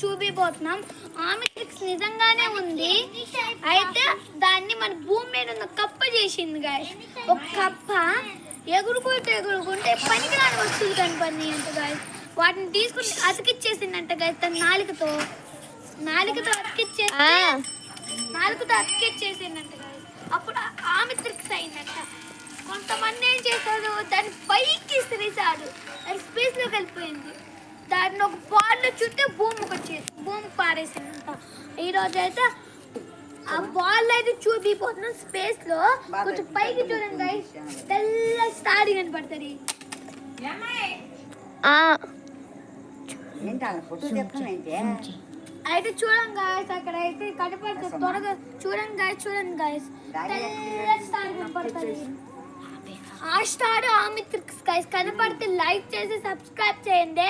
చూపిపోతున్నాం. ఆమెట్రిక్స్ నిజంగానే ఉంది. అయితే దాన్ని మన భూమి మీద ఉన్న కప్ప చేసింది గాయస్. ఒక కప్ప ఎగురుకుంటే పనికిరాని వస్తువులు కనపడినాయి అంట గాయస్. వాటిని తీసుకుని అతికిచ్చేసిందంట గాయస్. తన నాలుకతో అతికిచ్చేసిందంట గాయస్. అప్పుడు ఆమెట్రిక్స్ అయిందంట. కొంతమంది ఏం చేశారు, దాన్ని పైకి ఇసిరేసాడు, అది స్పేస్లోకి వెళ్ళిపోయింది. దాన్ని ఒక బాల్ చుట్టే భూమికి పారేసిందంట. ఈరోజు అయితే ఆ బాల్ అయితే చూపిపోతున్నాం స్పేస్లో. కొంచెం పైకి చూడండి గైస్, తెల్ల స్టార్ కనపడుతుంది. అయితే చూడండి గాయస్, అక్కడ అయితే కనపడుతుంది. త్వరగా చూడండి గాయస్, తెల్ల స్టార్ కనపడుతుంది. ఆ స్టార్ ఆమెట్రిక్స్ గైస్. కనపడితే లైక్ చేసి సబ్స్క్రైబ్ చేయండి.